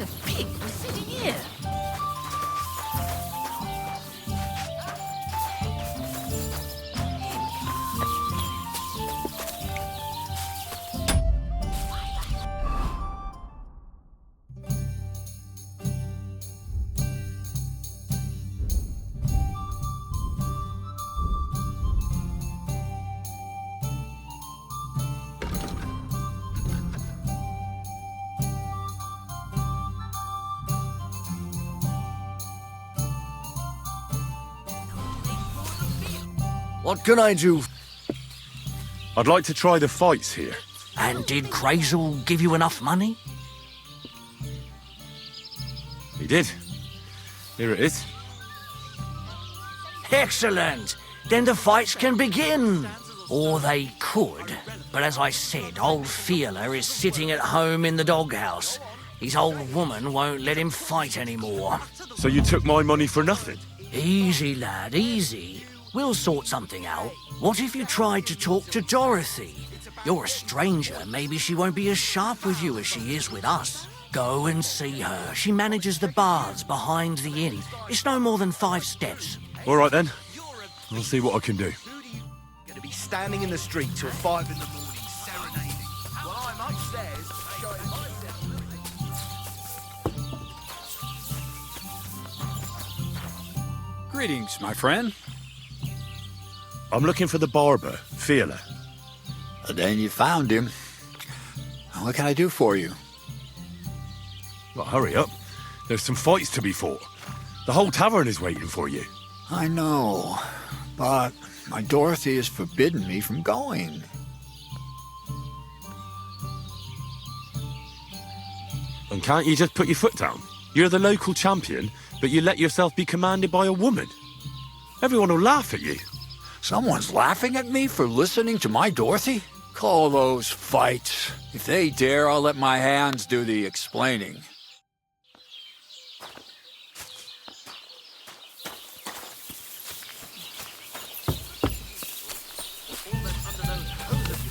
the pig was sitting here. What can I do? I'd like to try the fights here. And did Crazel give you enough money? He did. Here it is. Excellent! Then the fights can begin. Or they could. But as I said, old Feeler is sitting at home in the doghouse. His old woman won't let him fight anymore. So you took my money for nothing? Easy, lad, easy. We'll sort something out. What if you tried to talk to Dorothy? You're a stranger. Maybe she won't be as sharp with you as she is with us. Go and see her. She manages the baths behind the inn. It's no more than 5 steps. All right then. I'll see what I can do. Gonna be standing in the street till 5 in the morning, serenading. While I'm upstairs, showing myself. Greetings, my friend. I'm looking for the barber, Feeler. Then you found him. What can I do for you? Well, hurry up. There's some fights to be fought. The whole tavern is waiting for you. I know, but my Dorothy has forbidden me from going. And can't you just put your foot down? You're the local champion, but you let yourself be commanded by a woman. Everyone will laugh at you. Someone's laughing at me for listening to my Dorothy? Call those fights. If they dare, I'll let my hands do the explaining.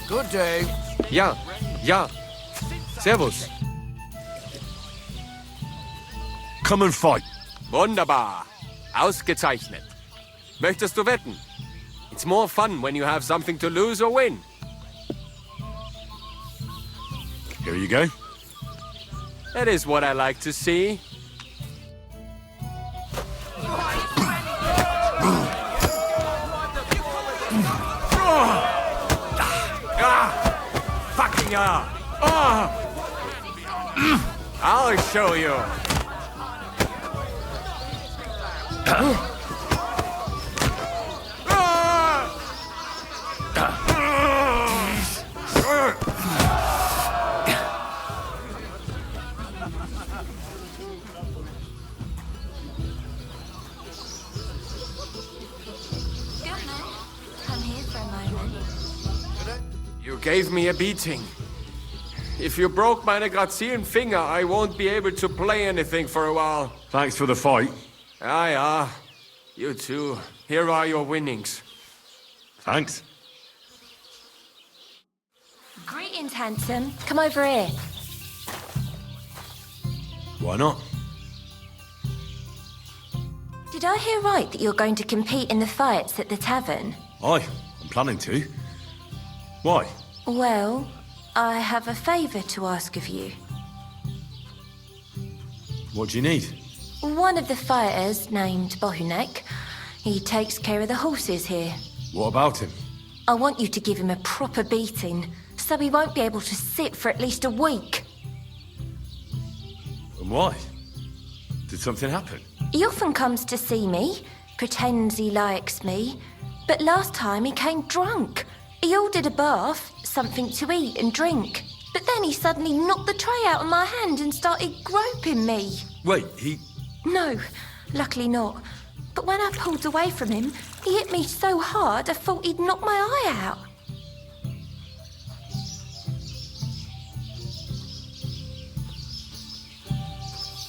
Good day. Ja, ja. Servus. Come and fight. Wunderbar. Ausgezeichnet. Möchtest du wetten? It's more fun when you have something to lose or win. Here you go. That is what I like to see. Fucking hell! I'll show you. Come here for a moment. You gave me a beating. If you broke meine grazilen Finger, I won't be able to play anything for a while. Thanks for the fight. Ja. You too. Here are your winnings. Thanks. Greetings, handsome. Come over here. Why not? Did I hear right that you're going to compete in the fights at the tavern? Aye, I'm planning to. Why? Well, I have a favour to ask of you. What do you need? One of the fighters, named Bohunek, he takes care of the horses here. What about him? I want you to give him a proper beating, so he won't be able to sit for at least a week. And why? Did something happen? He often comes to see me, pretends he likes me, but last time he came drunk. He ordered a bath, something to eat and drink, but then he suddenly knocked the tray out of my hand and started groping me. Wait, he... No, luckily not. But when I pulled away from him, he hit me so hard I thought he'd knock my eye out.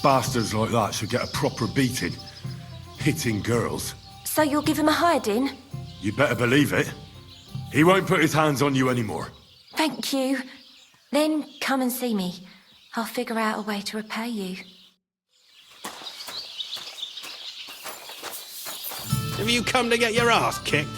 Bastards like that should get a proper beating. Hitting girls. So you'll give him a hiding? You better believe it. He won't put his hands on you anymore. Thank you. Then come and see me. I'll figure out a way to repay you. Have you come to get your ass kicked?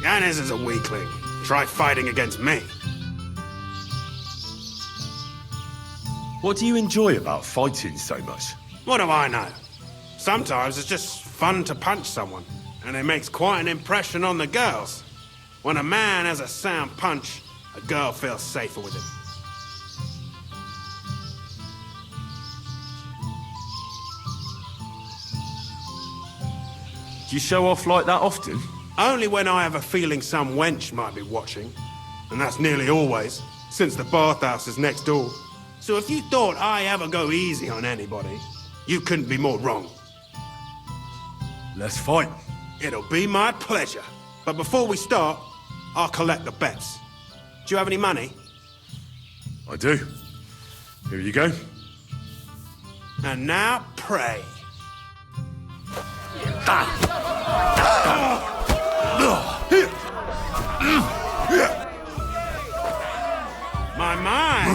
Yanis is a weakling. Try fighting against me. What do you enjoy about fighting so much? What do I know? Sometimes it's just fun to punch someone, and it makes quite an impression on the girls. When a man has a sound punch, a girl feels safer with him. Do you show off like that often? Only when I have a feeling some wench might be watching. And that's nearly always, since the bathhouse is next door. So if you thought I ever go easy on anybody, you couldn't be more wrong. Let's fight. It'll be my pleasure. But before we start, I'll collect the bets. Do you have any money? I do. Here you go. And now, pray. My.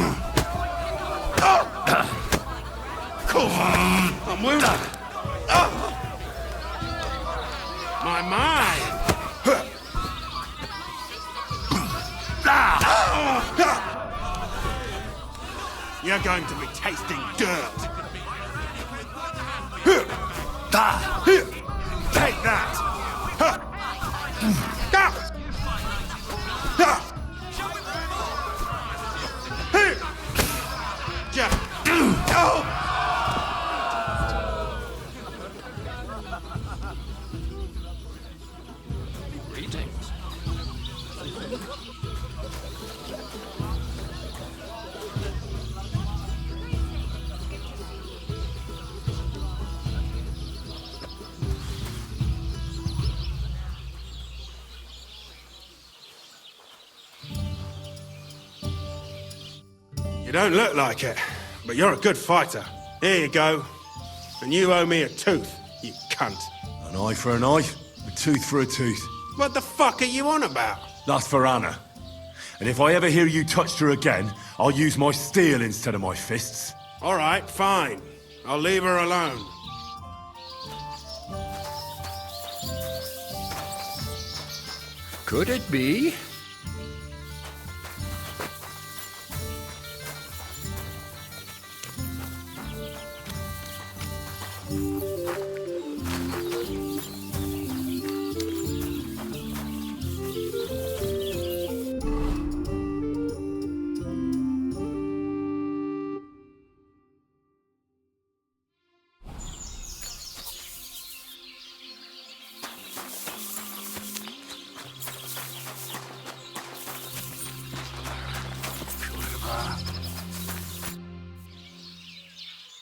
I'm wounded. My. You're going to be tasting dirt. Take that. You don't look like it, but you're a good fighter. Here you go. And you owe me a tooth, you cunt. An eye for an eye, a tooth for a tooth. What the fuck are you on about? That's for Anna. And if I ever hear you touched her again, I'll use my steel instead of my fists. All right, fine. I'll leave her alone. Could it be?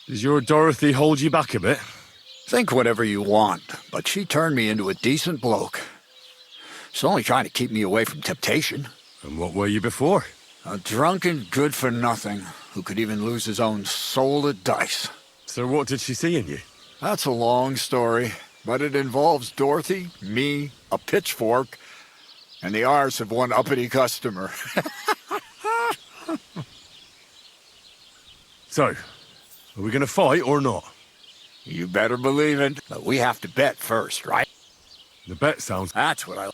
Does your Dorothy hold you back a bit? Think whatever you want, but she turned me into a decent bloke. She's only trying to keep me away from temptation. And what were you before? A drunken good-for-nothing who could even lose his own soul at dice. So what did she see in you? That's a long story, but it involves Dorothy, me, a pitchfork, and the R's of one uppity customer. So, are we gonna fight or not? You better believe it. But we have to bet first, right? The bet sounds... That's what I...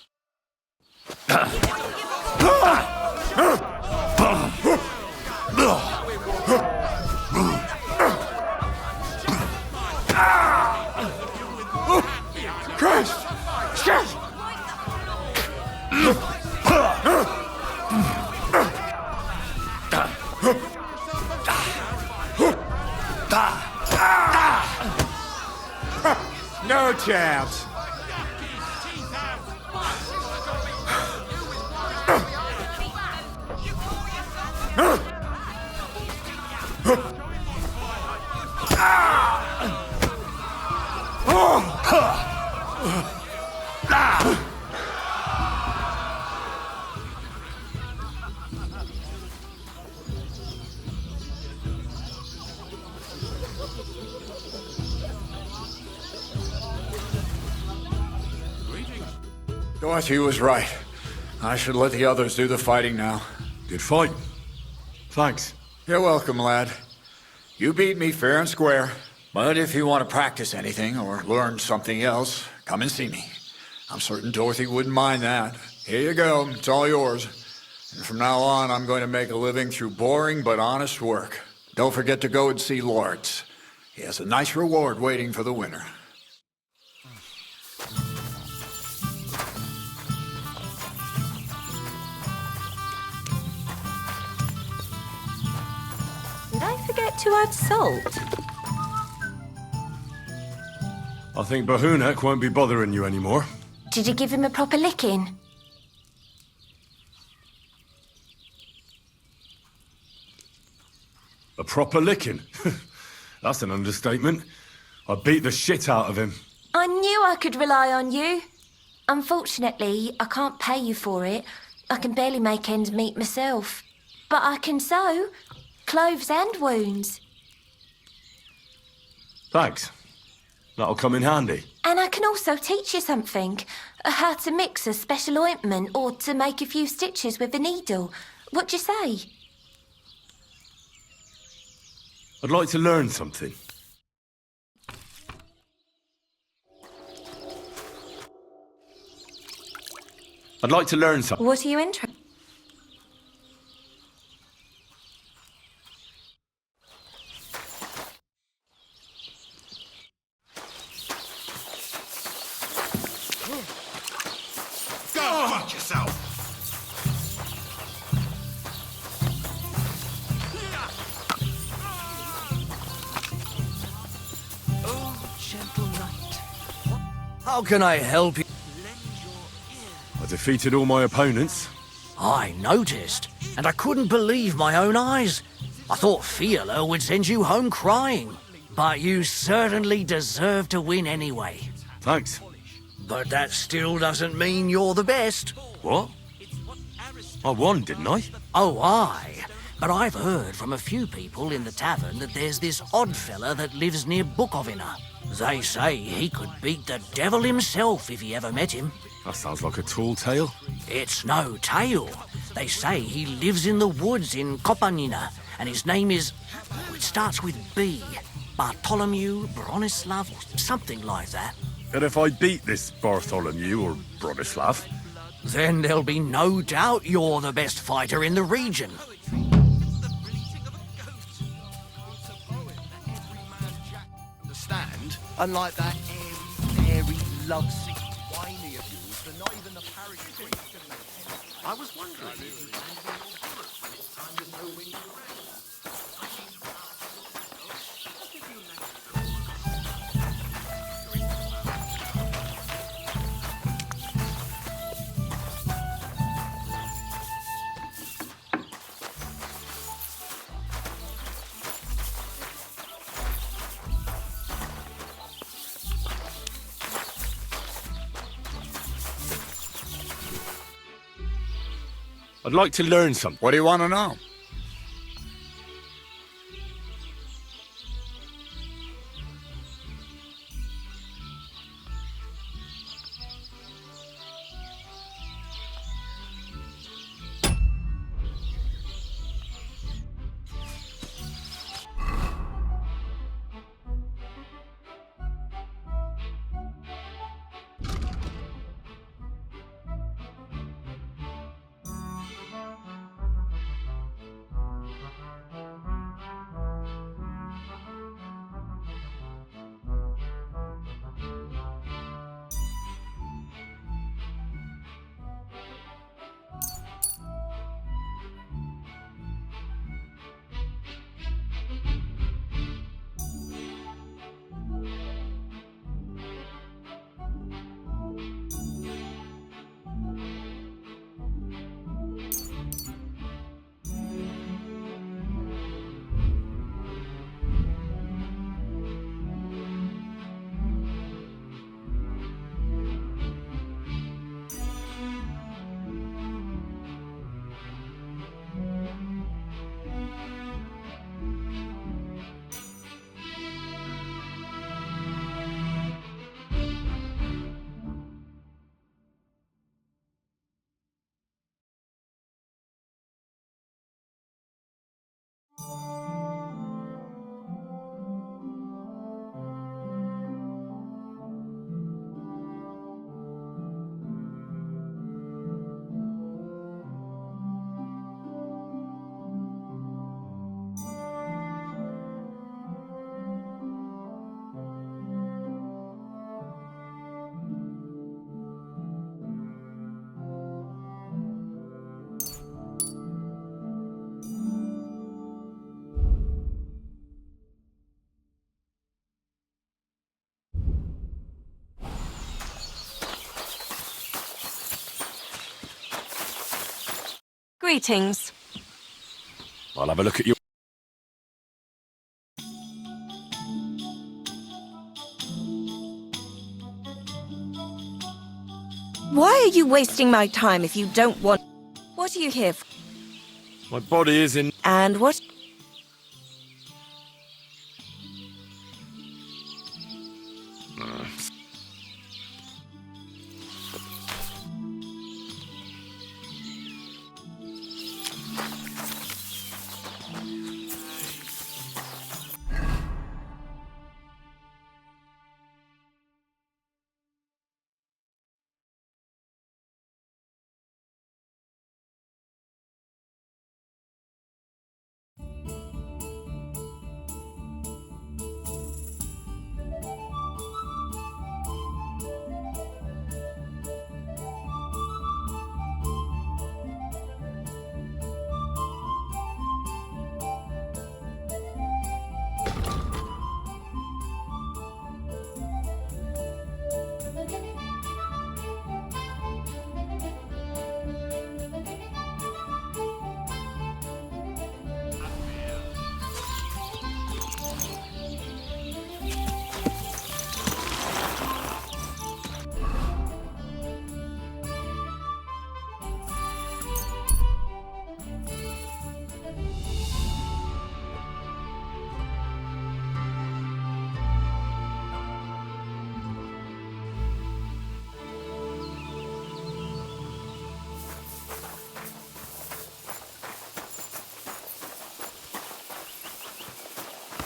Christ! No chance. Dorothy was right. I should let the others do the fighting now. Good fight. Thanks. You're welcome, lad. You beat me fair and square. But if you want to practice anything or learn something else, come and see me. I'm certain Dorothy wouldn't mind that. Here you go. It's all yours. And from now on, I'm going to make a living through boring but honest work. Don't forget to go and see Lawrence. He has a nice reward waiting for the winner. Did I forget to add salt? I think Bahunek won't be bothering you anymore. Did you give him a proper licking? A proper licking? That's an understatement. I beat the shit out of him. I knew I could rely on you. Unfortunately, I can't pay you for it. I can barely make ends meet myself. But I can sew clothes and wounds. Thanks. That'll come in handy. And I can also teach you something. How to mix a special ointment or to make a few stitches with a needle. What do you say? I'd like to learn something. I'd like to learn something. What are you interested? Go fuck yourself! Oh, gentle knight. How can I help you? I defeated all my opponents. I noticed, and I couldn't believe my own eyes. I thought Fiala would send you home crying. But you certainly deserve to win anyway. Thanks. But that still doesn't mean you're the best. What? I won, didn't I? Oh, aye. But I've heard from a few people in the tavern that there's this odd fella that lives near Bukovina. They say he could beat the devil himself if he ever met him. That sounds like a tall tale. It's no tale. They say he lives in the woods in Kopanina, and his name is... it starts with B. Bartholomew, Bronislav, or something like that. And if I beat this Bartholomew or Bronislav, Then there'll be no doubt you're the best fighter in the region. Understand? Unlike that airy, lovesick, whiny of yours, they're not even the parish priest. I was wondering if you when it's time to know when you're ready. I'd like to learn something. What do you want to know? Greetings. I'll have a look at you. Why are you wasting my time if you don't want... What are you here for? My body is in... And what...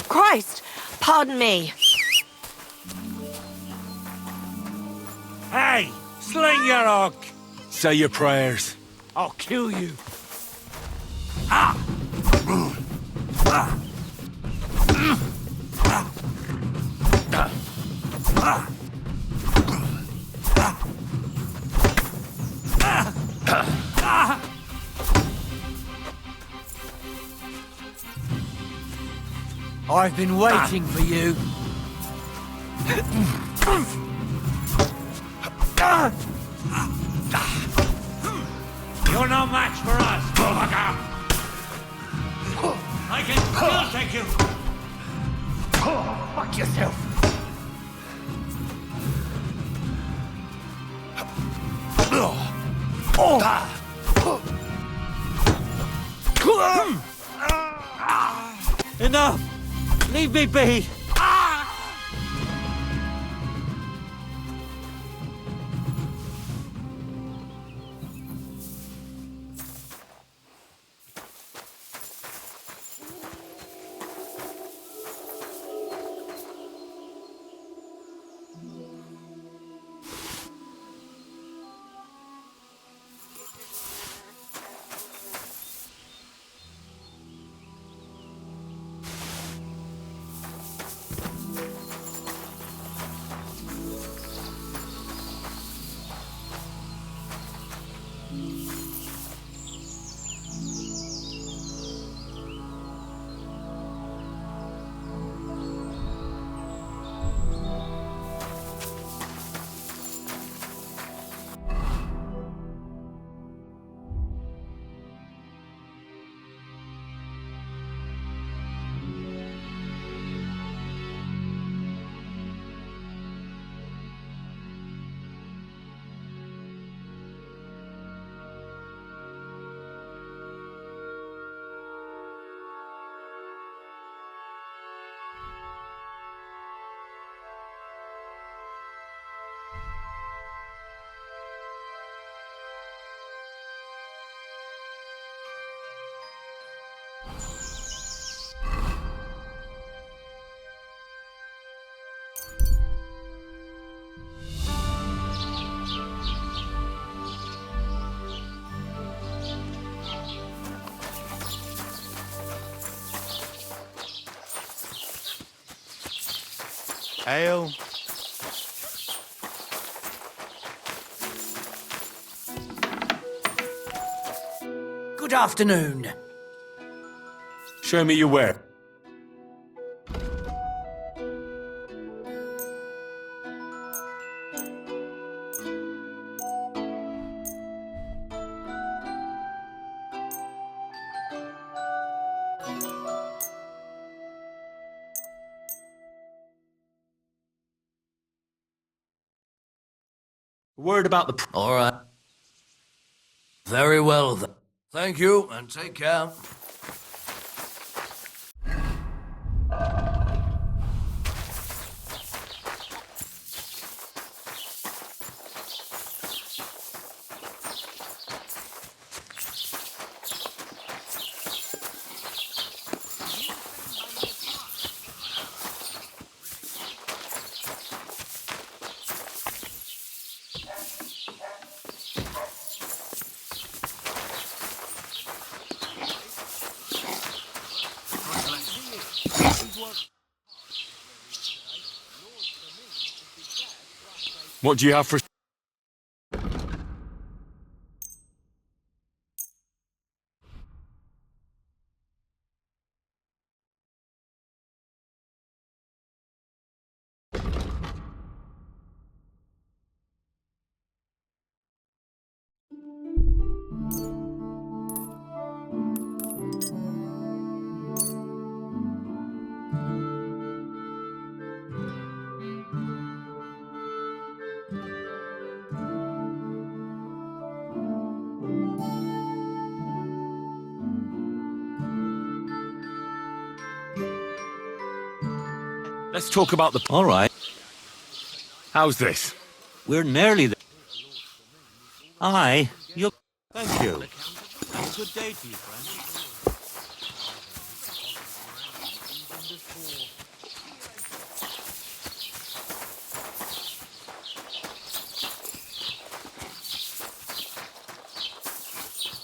Christ! Pardon me. Hey, sling your hook. Say your prayers. I'll kill you. I've been waiting for you. You're no match for us, motherfucker. I can still take you. Fuck yourself. Enough! Leave me be! Ale. Good afternoon. Show me your ware. Word about the... All right. Very well, then. Thank you, and take care. What do you have for... Let's talk about the... All right. How's this? We're nearly there. Aye, you'll... Thank you. Have a good day to you, friend.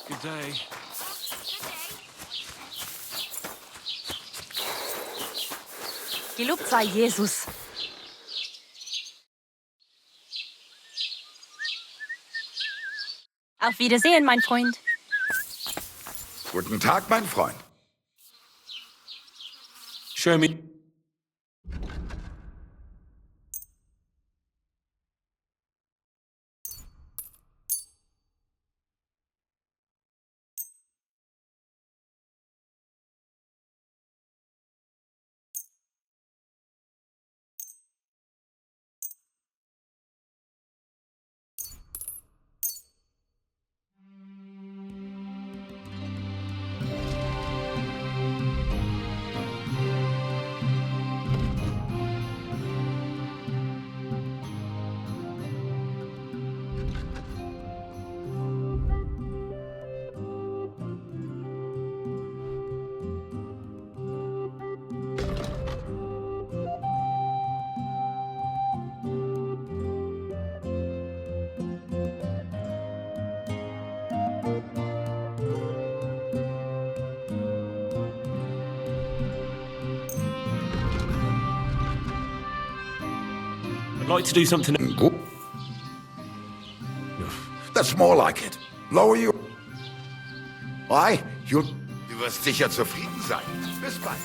Good day. Gelobt sei Jesus. Auf Wiedersehen, mein Freund. Guten Tag, mein Freund. Show me... I'd like to do something... Gut. That's more like it. Lower you. Why? Du wirst sicher zufrieden sein. Bis bald.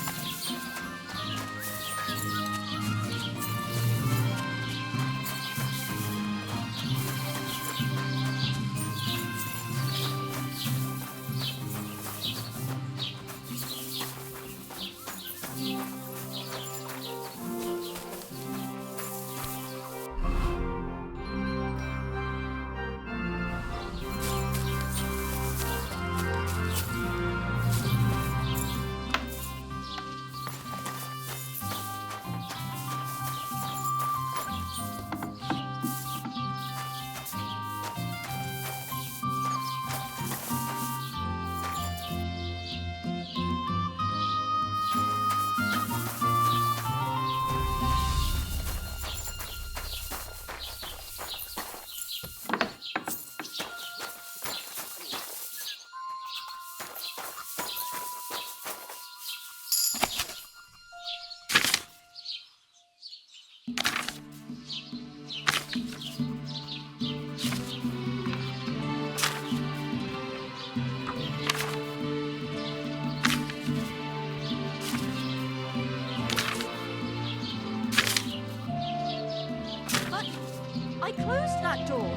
I closed that door.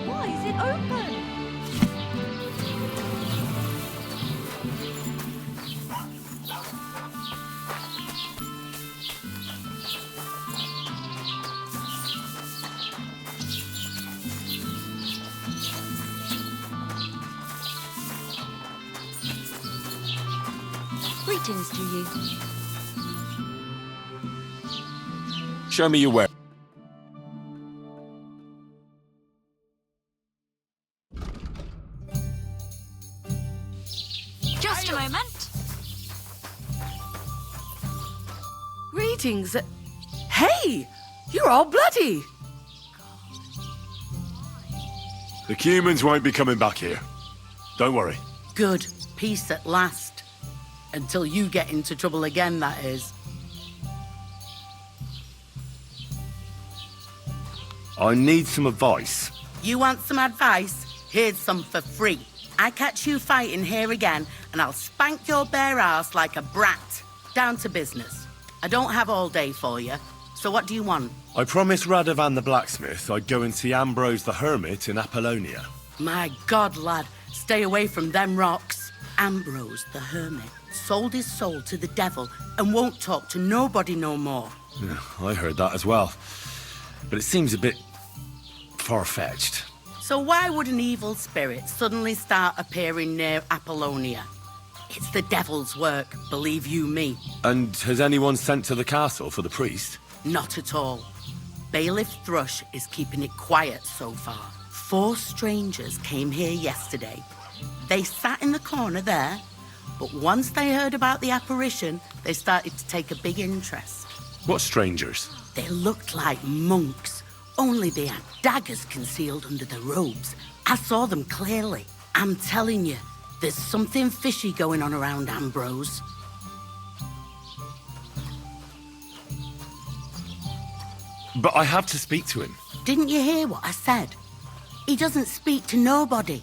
Why is it open? Greetings to you. Show me your way. Just a moment. Greetings. Hey! You're all bloody! The humans won't be coming back here. Don't worry. Good. Peace at last. Until you get into trouble again, that is. I need some advice. You want some advice? Here's some for free. I catch you fighting here again, and I'll spank your bare ass like a brat. Down to business. I don't have all day for you, so what do you want? I promised Radovan the blacksmith I'd go and see Ambrose the hermit in Apollonia. My God, lad, stay away from them rocks. Ambrose the hermit sold his soul to the devil and won't talk to nobody no more. Yeah, I heard that as well. But it seems a bit far-fetched. So why would an evil spirit suddenly start appearing near Apollonia? It's the devil's work, believe you me. And has anyone sent to the castle for the priest? Not at all. Bailiff Thrush is keeping it quiet so far. 4 strangers came here yesterday. They sat in the corner there, but once they heard about the apparition, they started to take a big interest. What strangers? They looked like monks, only they had daggers concealed under their robes. I saw them clearly. I'm telling you, there's something fishy going on around Ambrose. But I have to speak to him. Didn't you hear what I said? He doesn't speak to nobody.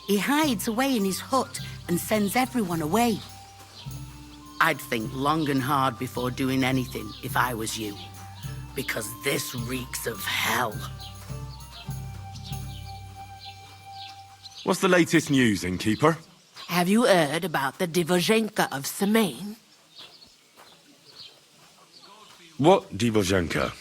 He hides away in his hut and sends everyone away. I'd think long and hard before doing anything if I was you, because this reeks of hell. What's the latest news, innkeeper? Have you heard about the Divozhenka of Semaine? What Divozhenka?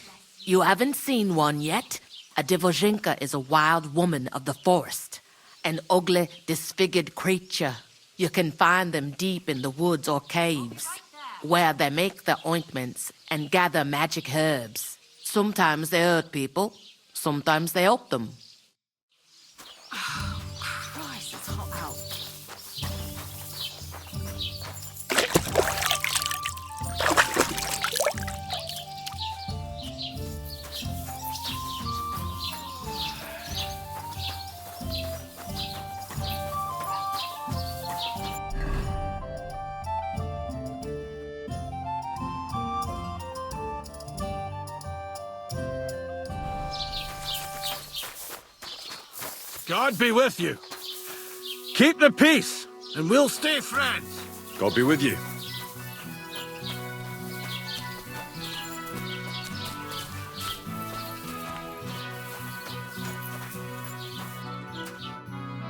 You haven't seen one yet? A Divozhenka is a wild woman of the forest. An ugly, disfigured creature. You can find them deep in the woods or caves, where they make their ointments and gather magic herbs. Sometimes they hurt people, sometimes they help them. Christ, it's hot out. God be with you. Keep the peace, and we'll stay friends. God be with you.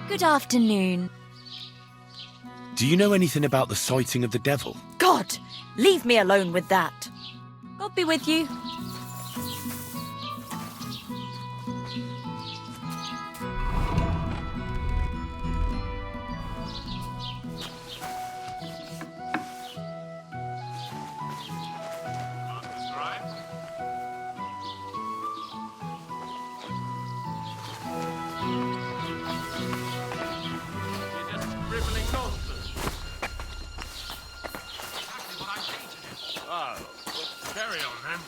Good afternoon. Do you know anything about the sighting of the devil? God, leave me alone with that. God be with you. Carry on, then.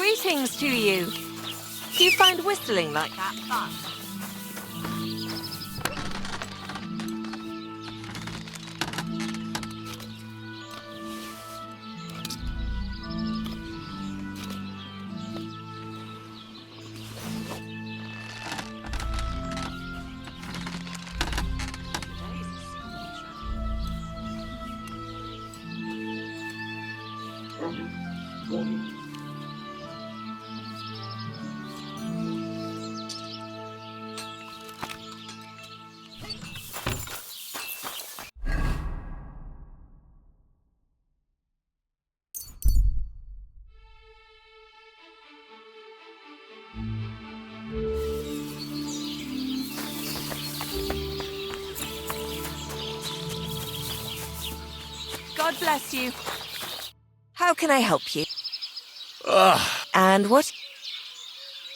Greetings to you. Do you find whistling like that fun? God bless you. How can I help you? Ugh, And what?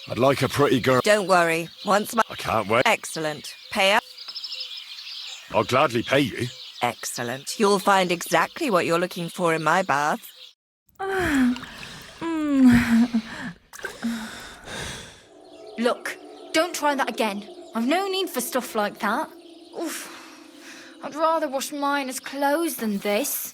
I'd like a pretty girl. Don't worry. Once my... I can't wait. Excellent. Pay up. I'll gladly pay you. Excellent. You'll find exactly what you're looking for in my bath. Look, don't try that again. I've no need for stuff like that. Oof. I'd rather wash mine as clothes than this.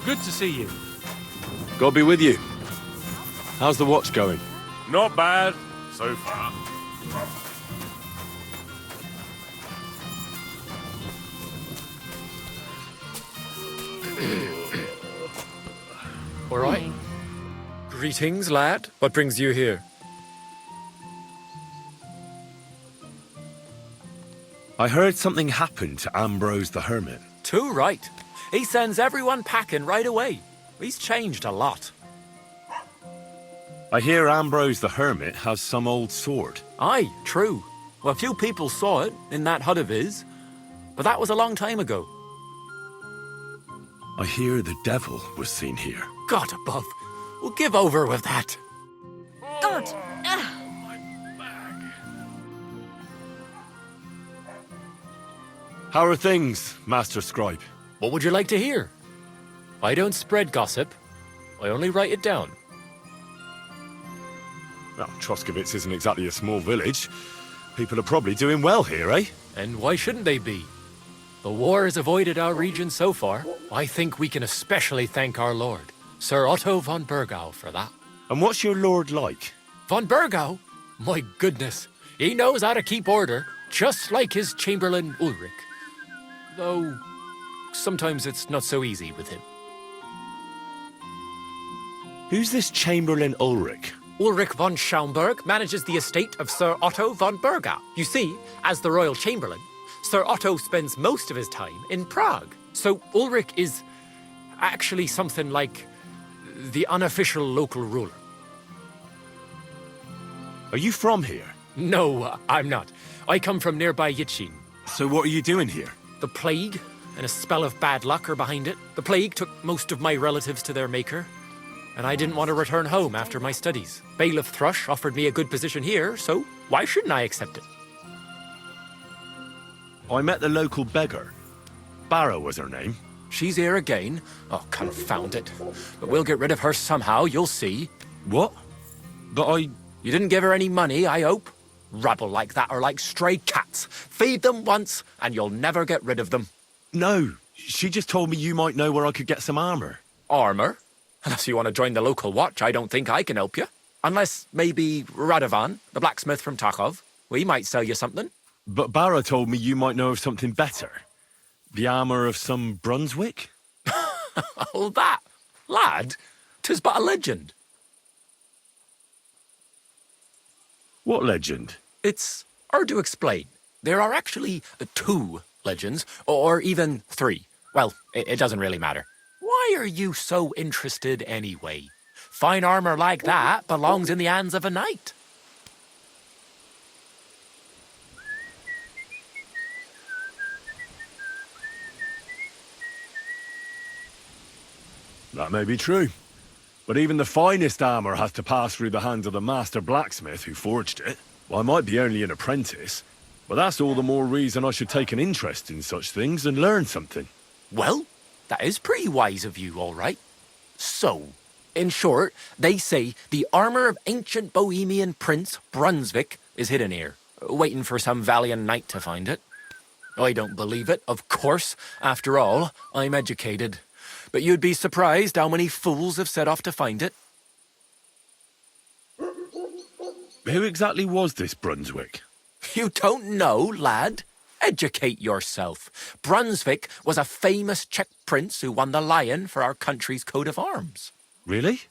Good to see you. God be with you. How's the watch going? Not bad, so far. All right. Greetings, lad. What brings you here? I heard something happened to Ambrose the Hermit. Too right. He sends everyone packing right away. He's changed a lot. I hear Ambrose the Hermit has some old sword. Aye, true. Well, few people saw it in that hut of his, but that was a long time ago. I hear the devil was seen here. God above. We'll give over with that. God! How are things, Master Scribe? What would you like to hear? I don't spread gossip. I only write it down. Well, Troskovitz isn't exactly a small village. People are probably doing well here, eh? And why shouldn't they be? The war has avoided our region so far. I think we can especially thank our lord, Sir Otto von Burgau, for that. And what's your lord like? Von Burgau? My goodness. He knows how to keep order, just like his Chamberlain Ulrich. though sometimes it's not so easy with him. Who's this Chamberlain Ulrich? Ulrich von Schaumburg manages the estate of Sir Otto von Bergau. You see, as the royal chamberlain, Sir Otto spends most of his time in Prague. So Ulrich is actually something like the unofficial local ruler. Are you from here? No, I'm not. I come from nearby Yitchin. So what are you doing here? The plague and a spell of bad luck are behind it. The plague took most of my relatives to their maker, and I didn't want to return home after my studies. Bailiff Thrush offered me a good position here, so why shouldn't I accept it? I met the local beggar. Barrow was her name. She's here again? Oh, confound it. But we'll get rid of her somehow, you'll see. What? But You didn't give her any money, I hope? Rabble like that are like stray cats. Feed them once, and you'll never get rid of them. No, she just told me you might know where I could get some armor. Armor? Unless you want to join the local watch, I don't think I can help you. Unless maybe Radovan, the blacksmith from Takov. We might sell you something. But Barrow told me you might know of something better. The armor of some Brunswick? Oh, that? Lad, 'tis but a legend. What legend? It's hard to explain. There are actually 2 legends, or even 3. Well, it doesn't really matter. Why are you so interested anyway? Fine armor like that belongs in the hands of a knight. That may be true. But even the finest armor has to pass through the hands of the master blacksmith who forged it. Well, I might be only an apprentice, but that's all the more reason I should take an interest in such things and learn something. Well, that is pretty wise of you, all right. So, in short, they say the armor of ancient Bohemian prince Brunswick is hidden here, waiting for some valiant knight to find it. I don't believe it, of course. After all, I'm educated. But you'd be surprised how many fools have set off to find it. Who exactly was this Brunswick? You don't know, lad? Educate yourself. Brunswick was a famous Czech prince who won the lion for our country's coat of arms. Really?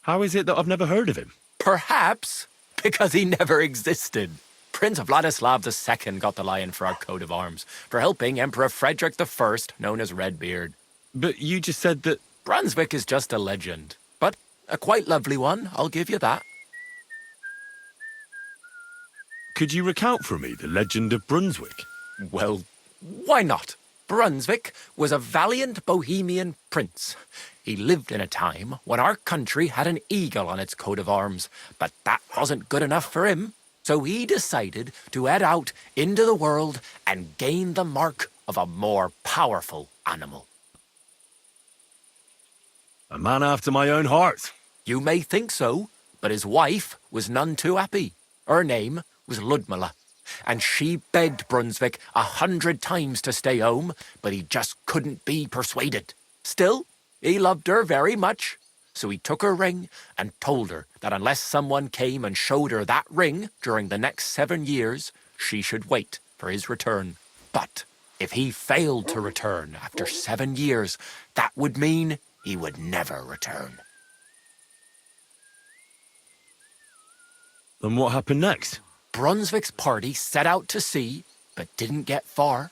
How is it that I've never heard of him? Perhaps because he never existed. Prince Vladislav II got the lion for our coat of arms for helping Emperor Frederick I, known as Redbeard. But you just said that... Brunswick is just a legend, but a quite lovely one, I'll give you that. Could you recount for me the legend of Brunswick? Well, why not? Brunswick was a valiant Bohemian prince. He lived in a time when our country had an eagle on its coat of arms, but that wasn't good enough for him. So he decided to head out into the world and gain the mark of a more powerful animal. A man after my own heart. You may think so, but his wife was none too happy. Her name was Ludmilla, and she begged Brunswick 100 times to stay home, but he just couldn't be persuaded. Still, he loved her very much, so he took her ring and told her that unless someone came and showed her that ring during the next 7 years, she should wait for his return. But if he failed to return after 7 years, that would mean he would never return. And what happened next? Brunswick's party set out to sea, but didn't get far.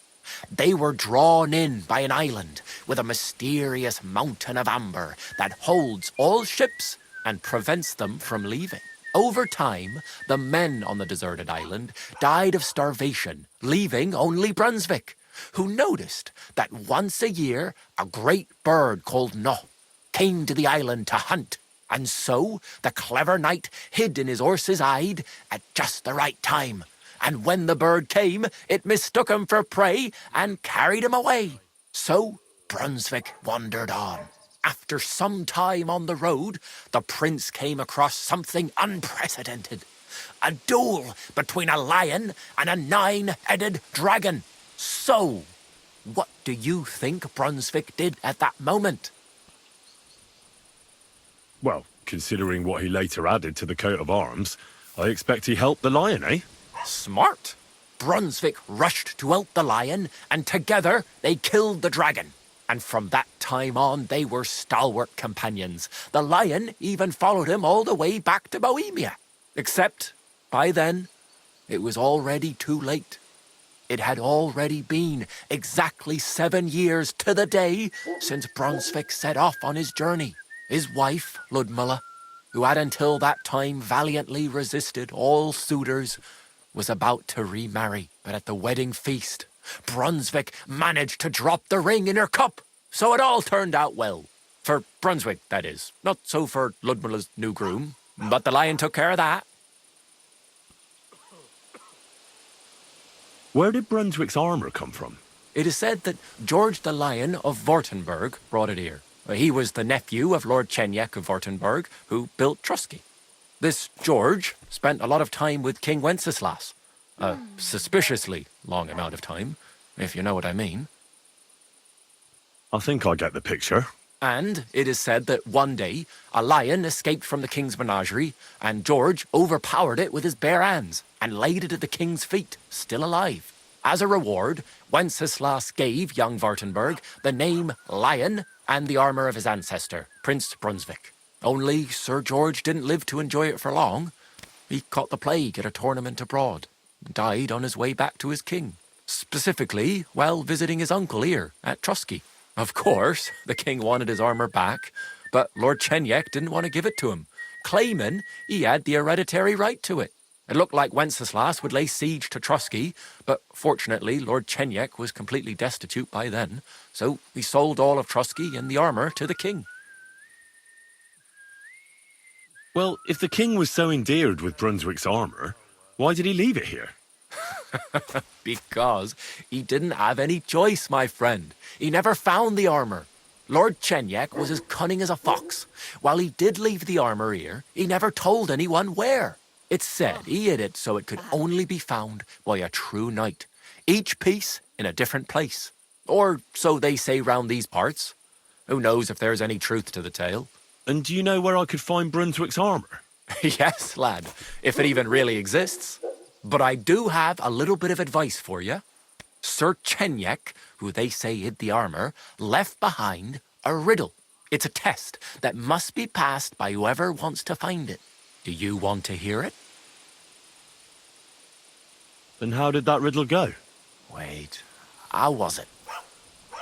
They were drawn in by an island with a mysterious mountain of amber that holds all ships and prevents them from leaving. Over time, the men on the deserted island died of starvation, leaving only Brunswick, who noticed that once a year a great bird called No came to the island to hunt. And so the clever knight hid in his horse's hide at just the right time. And when the bird came, it mistook him for prey and carried him away. So Brunswick wandered on. After some time on the road, the prince came across something unprecedented. A duel between a lion and a 9-headed dragon. So, what do you think Brunswick did at that moment? Well, considering what he later added to the coat of arms, I expect he helped the lion, eh? Smart. Brunswick rushed to out the lion, and together they killed the dragon. And from that time on, they were stalwart companions. The lion even followed him all the way back to Bohemia. Except, by then, it was already too late. It had already been exactly 7 years to the day since Brunswick set off on his journey. His wife, Ludmilla, who had until that time valiantly resisted all suitors, was about to remarry. But at the wedding feast, Brunswick managed to drop the ring in her cup. So it all turned out well. For Brunswick, that is. Not so for Ludmilla's new groom. But the lion took care of that. Where did Brunswick's armour come from? It is said that George the Lion of Württemberg brought it here. He was the nephew of Lord Chenyek of Württemberg, who built Trusky. This George spent a lot of time with King Wenceslas. A suspiciously long amount of time, if you know what I mean. I think I get the picture. And it is said that one day, a lion escaped from the king's menagerie, and George overpowered it with his bare hands and laid it at the king's feet, still alive. As a reward, Wenceslas gave young Württemberg the name Lion and the armour of his ancestor, Prince Brunswick. Only Sir George didn't live to enjoy it for long. He caught the plague at a tournament abroad, and died on his way back to his king. Specifically, while visiting his uncle here at Trusky. Of course, the king wanted his armour back, but Lord Chenyek didn't want to give it to him, claiming he had the hereditary right to it. It looked like Wenceslas would lay siege to Trusky, but fortunately Lord Chenyek was completely destitute by then, so he sold all of Trusky and the armour to the king. Well, if the king was so endeared with Brunswick's armour, why did he leave it here? Because he didn't have any choice, my friend. He never found the armour. Lord Chenyek was as cunning as a fox. While he did leave the armour here, he never told anyone where. It's said he hid it so it could only be found by a true knight, each piece in a different place. Or so they say round these parts. Who knows if there's any truth to the tale? And do you know where I could find Brunswick's armour? Yes, lad, if it even really exists. But I do have a little bit of advice for you. Sir Chenyek, who they say hid the armour, left behind a riddle. It's a test that must be passed by whoever wants to find it. Do you want to hear it? Then how did that riddle go? Wait, how was it?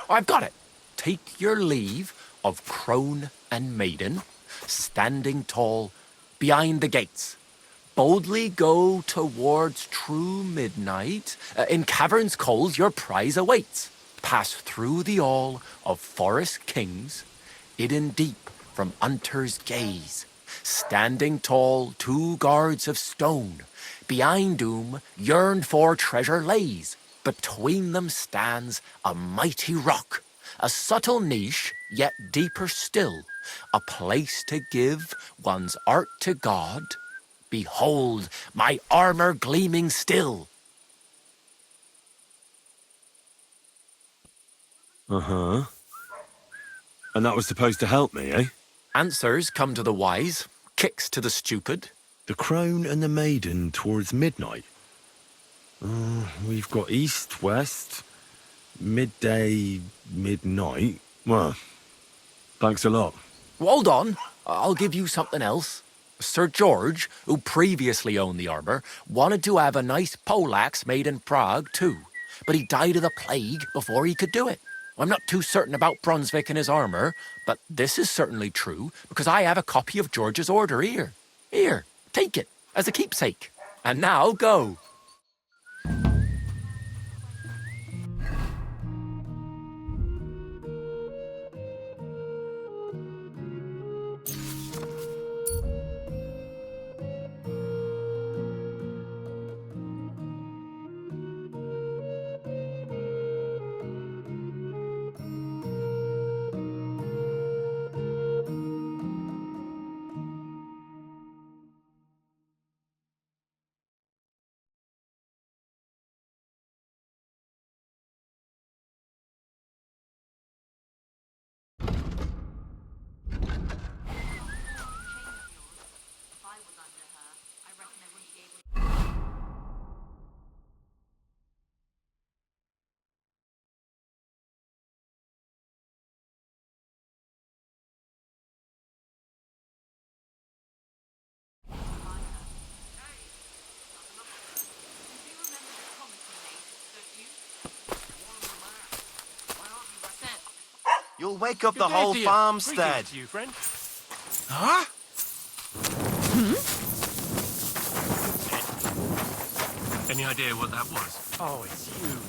I've got it. Take your leave of crone and maiden, standing tall behind the gates. Boldly go towards true midnight. In caverns cold your prize awaits. Pass through the all of forest kings, hidden deep from hunter's gaze. Standing tall, 2 guards of stone. Behind whom yearned for treasure lays. Between them stands a mighty rock. A subtle niche, yet deeper still. A place to give one's art to God. Behold, my armour gleaming still. Uh-huh. And that was supposed to help me, eh? Answers come to the wise, kicks to the stupid. The crone and the maiden towards midnight. We've got east, west, midday, midnight. Well, thanks a lot. Hold on, I'll give you something else. Sir George, who previously owned the armour, wanted to have a nice poleaxe made in Prague too, but he died of the plague before he could do it. I'm not too certain about Brunswick and his armour, but this is certainly true because I have a copy of George's order here. Here, take it as a keepsake. And now go. You'll wake up Good the day whole to you. farmstead. Greetings to you, friend. Huh? Any idea what that was? Oh, it's you.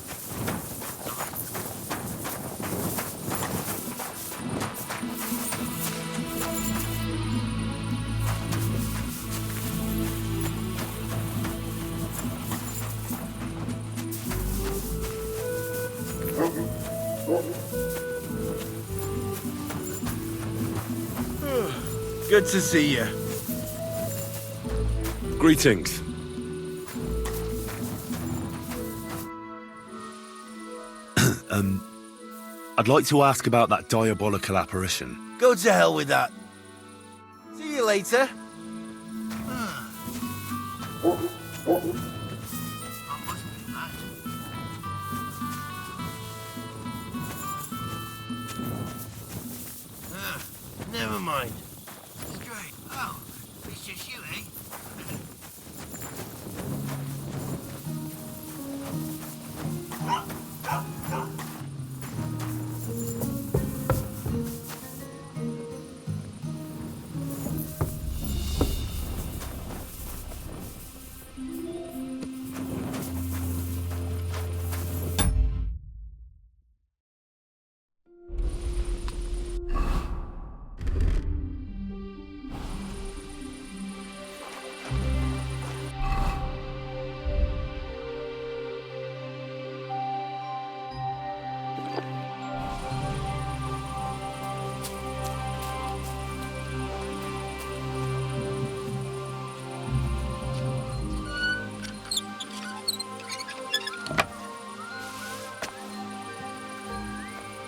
Good to see you. Greetings. I'd like to ask about that diabolical apparition. Go to hell with that. See you later. Never mind. Straight. Oh, it's just you, eh?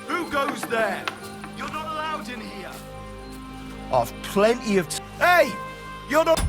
Who goes there? You're not allowed in here. I've plenty of Hey! You're not...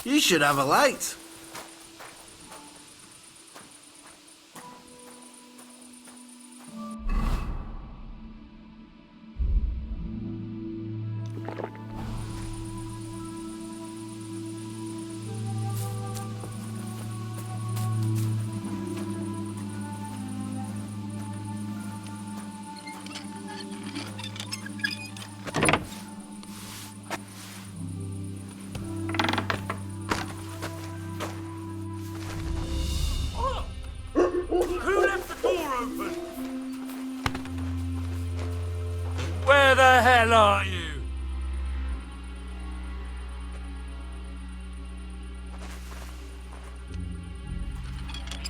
You should have a light. Who left the door open? Where the hell are you?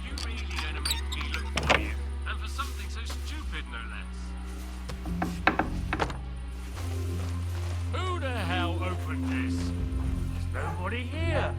You really gonna make me look for you? And for something so stupid, no less. Who the hell opened this? There's nobody here.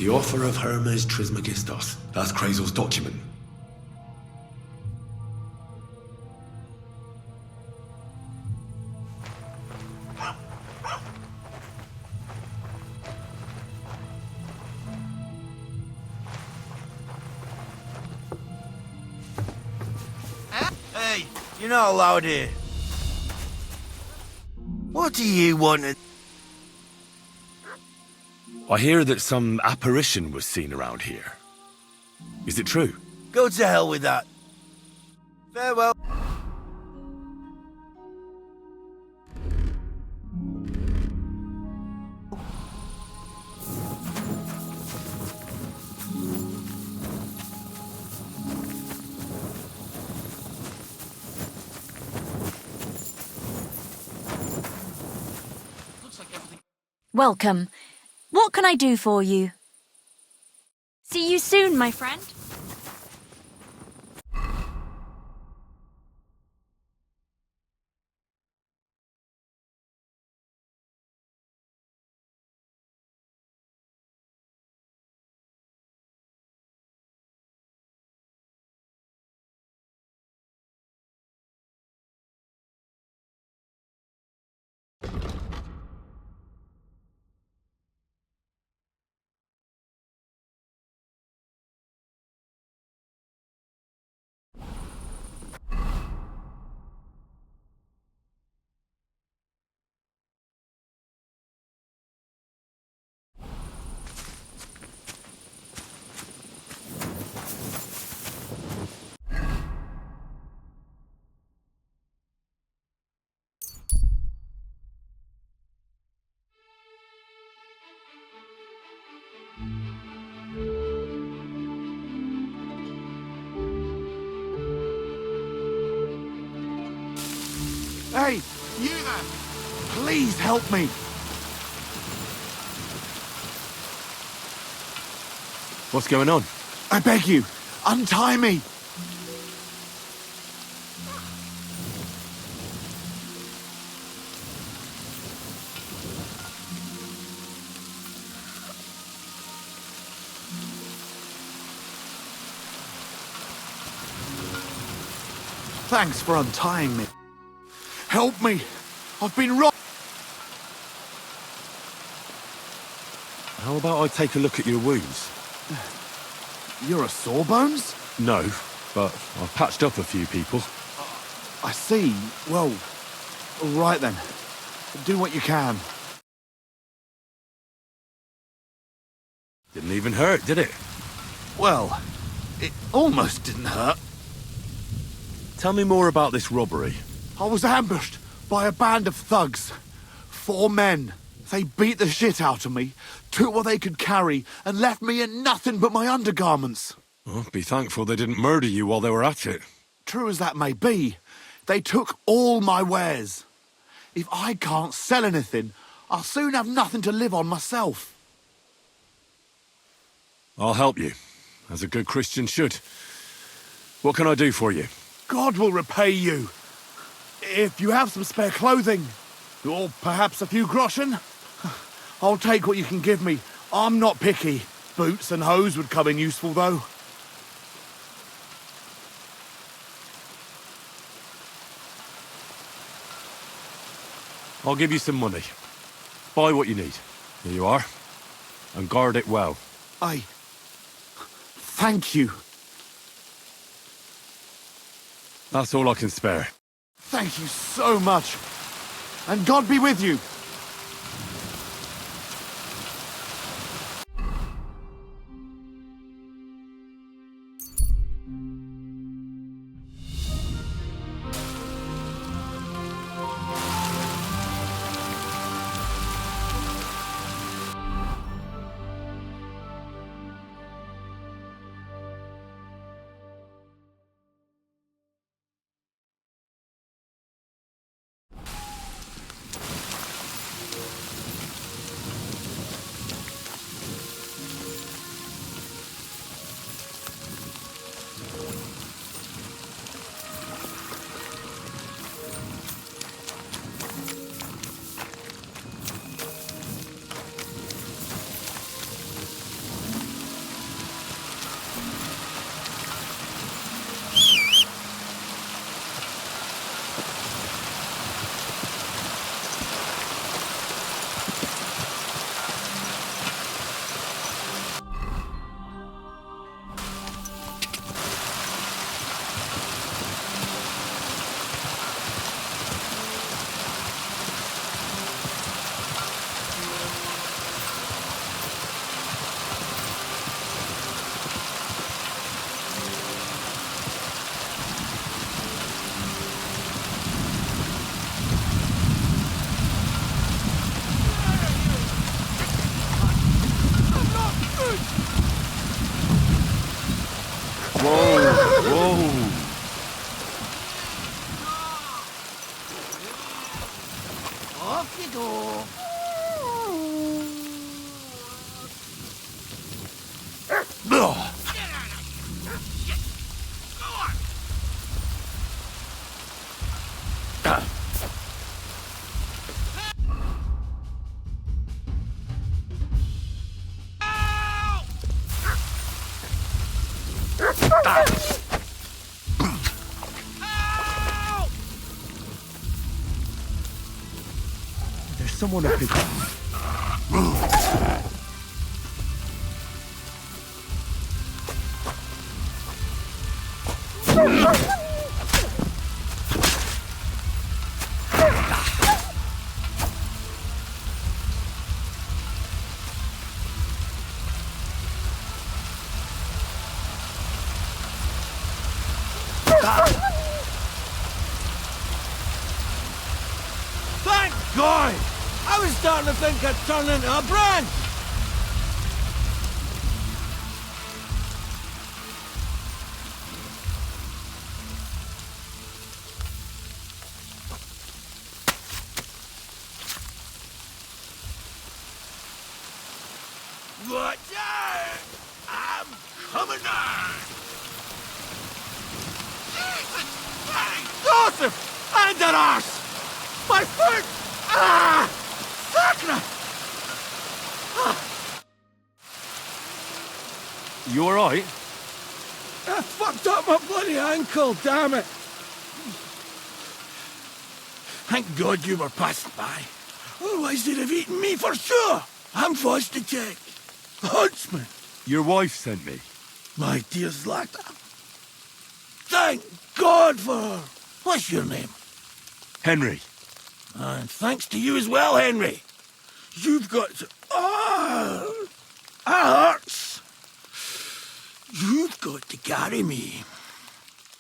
The offer of Hermes Trismegistos. That's Krazel's document. Hey, you're not allowed here. What do you want? I hear that some apparition was seen around here. Is it true? Go to hell with that. Farewell. Welcome. What can I do for you? See you soon, my friend. Hey, you there! Please help me! What's going on? I beg you, untie me! Thanks for untying me. Help me! I've been robbed! How about I take a look at your wounds? You're a Sawbones? No, but I've patched up a few people. I see. Well, all right then. Do what you can. Didn't even hurt, did it? Well, it almost didn't hurt. Tell me more about this robbery. I was ambushed by a band of thugs. 4 men. They beat the shit out of me, took what they could carry, and left me in nothing but my undergarments. Well, be thankful they didn't murder you while they were at it. True as that may be, they took all my wares. If I can't sell anything, I'll soon have nothing to live on myself. I'll help you, as a good Christian should. What can I do for you? God will repay you. If you have some spare clothing, or perhaps a few groschen, I'll take what you can give me. I'm not picky. Boots and hose would come in useful, though. I'll give you some money. Buy what you need. Here you are. And guard it well. Thank you. That's all I can spare. Thank you so much. And God be with you. There's someone up here. Thank God! I was starting to think I'd turn into a branch! Watch out! I'm coming down! Hey, Joseph! And that arse! My foot! Ah! Sacre! You alright? I fucked up my bloody ankle, damn it! Thank God you were passing by. Otherwise they'd have eaten me for sure! I'm forced to check. Huntsman! Your wife sent me. My dear Zlata. Thank God for her. What's your name? Henry. And thanks to you as well, Henry. You've got to... Oh! That hurts. You've got to carry me.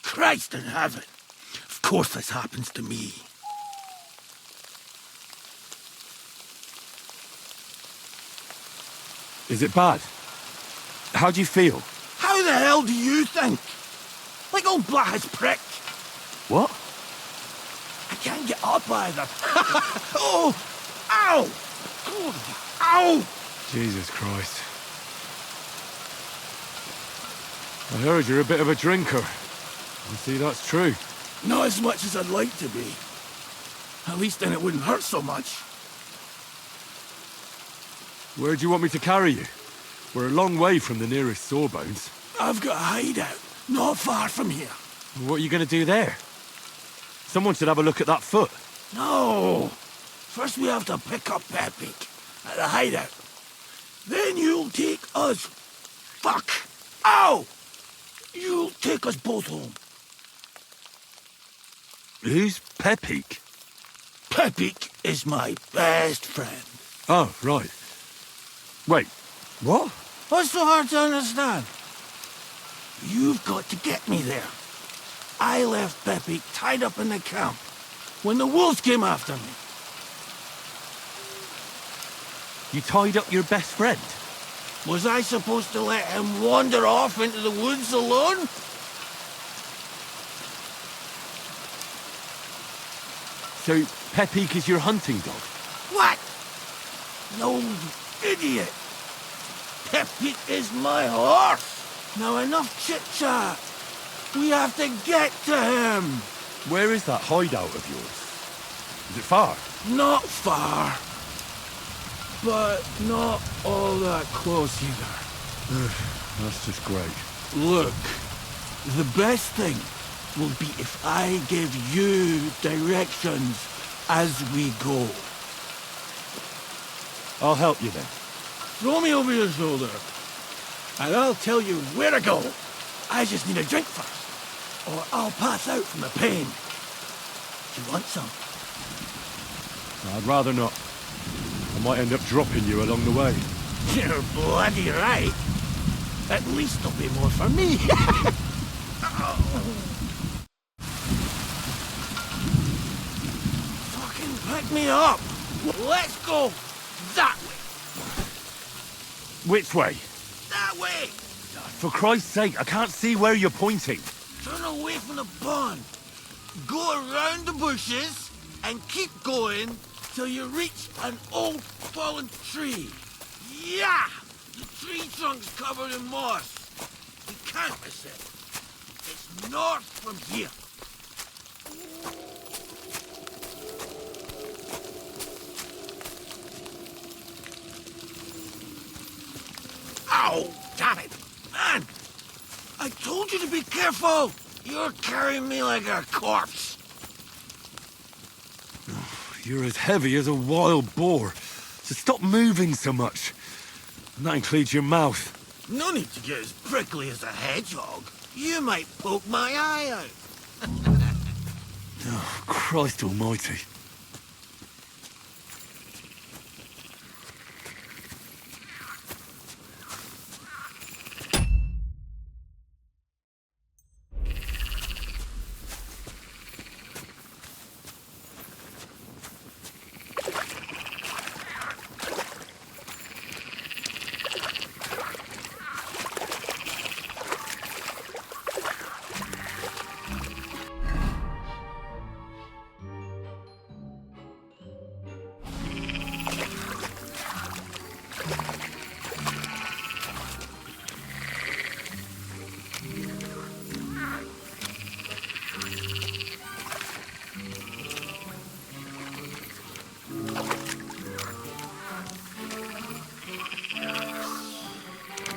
Christ in heaven. Of course this happens to me. Is it bad? How do you feel? How the hell do you think? Like old Black's prick. What? I can't get up either. Oh! Ow! Ow! Jesus Christ. I heard you're a bit of a drinker. I see that's true. Not as much as I'd like to be. At least then it wouldn't hurt so much. Where do you want me to carry you? We're a long way from the nearest sawbones. I've got a hideout, not far from here. What are you going to do there? Someone should have a look at that foot. No! First we have to pick up Peppy at the hideout. Then you'll take us... Fuck! Ow! You'll take us both home. Who's Pepik? Pepik is my best friend. Oh, right. Wait, what? What's so hard to understand? You've got to get me there. I left Pepik tied up in the camp when the wolves came after me. You tied up your best friend? Was I supposed to let him wander off into the woods alone? So, Pepik is your hunting dog? What? No, you idiot. Pepik is my horse. Now enough chit-chat. We have to get to him. Where is that hideout of yours? Is it far? Not far. But not all that close either. That's just great. Look, the best thing will be if I give you directions as we go. I'll help you then. Throw me over your shoulder, and I'll tell you where to go. I just need a drink first, or I'll pass out from the pain. Do you want some? I'd rather not. I might end up dropping you along the way. You're bloody right. At least there'll be more for me. Fucking pick me up. Let's go that way. Which way? That way. For Christ's sake, I can't see where you're pointing. Turn away from the pond. Go around the bushes and keep going till you reach an old fallen tree. Yeah! The tree trunk's covered in moss. You can't miss it. It's north from here. Ow! Damn it! Man! I told you to be careful! You're carrying me like a corpse. You're as heavy as a wild boar, so stop moving so much. And that includes your mouth. No need to get as prickly as a hedgehog. You might poke my eye out. Oh, Christ almighty.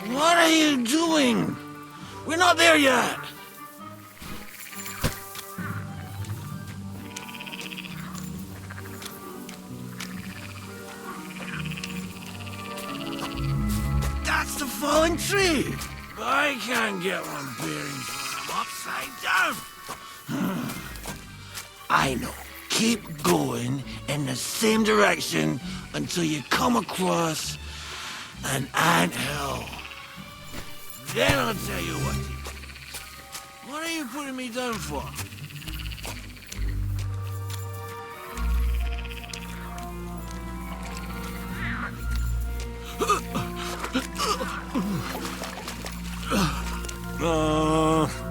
What are you doing? We're not there yet. That's the falling tree. I can't get one bearing upside down. I know. Keep going in the same direction until you come across an anthill. Then I'll tell you what to do. What are you putting me down for?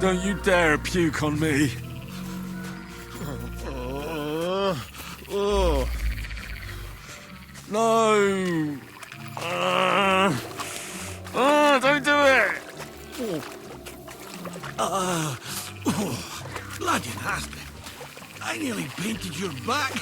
Don't you dare puke on me. No. Don't do it. Bloody nasty. I nearly painted your back.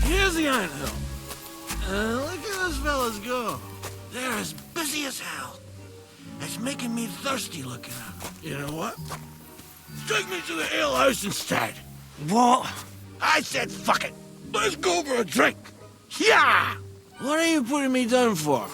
Here's the anthill. Look at those fellas go. They're as busy as hell. It's making me thirsty looking at them. You know what? Take me to the ale house instead. What? I said fuck it. Let's go for a drink. Yeah! What are you putting me down for?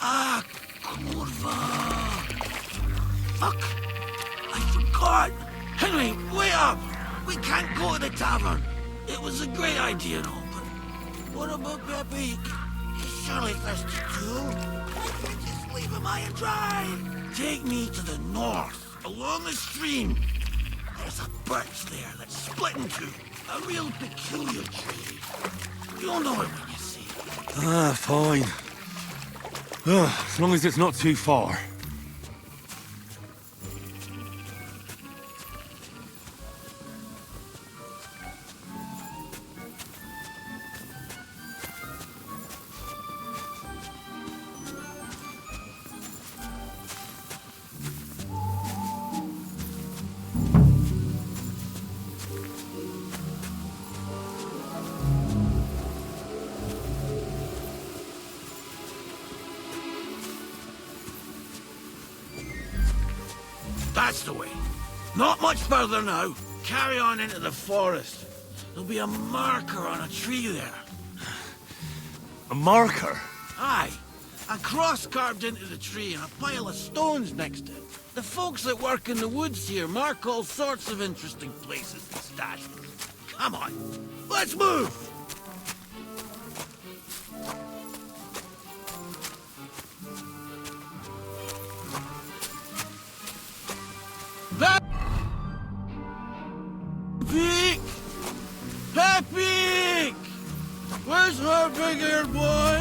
Ah, kurva! Fuck! I forgot! Henry, wait up! We can't go to the tavern. It was a great idea and all, but what about Pepe? He's surely thirsty too. Just leave him high and dry. Take me to the north, along the stream. There's a birch there that's split in two. A real peculiar tree. You'll know it when you see it. Fine. As long as it's not too far. That's the way. Not much further now. Carry on into the forest. There'll be a marker on a tree there. A marker? Aye. A cross carved into the tree and a pile of stones next to it. The folks that work in the woods here mark all sorts of interesting places and stash them. Come on, let's move! Peek! Peek! Where's her big-eared boy?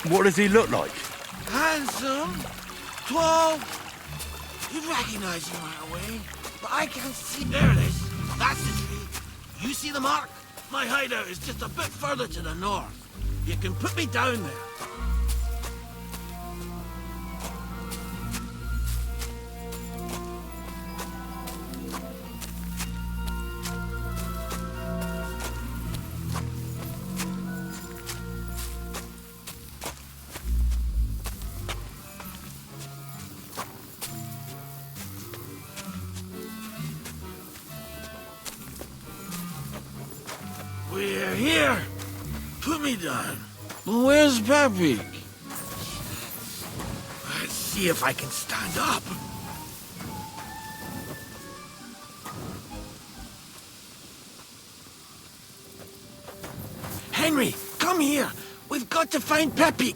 What does he look like? Handsome, tall. You'd recognize him right away, but I can't see. There it is. That's the tree. You see the mark? My hideout is just a bit further to the north. You can put me down there. We're here. Put me down. Well, where's Peppy? Let's see if I can stand up. Henry, come here. We've got to find Peppy.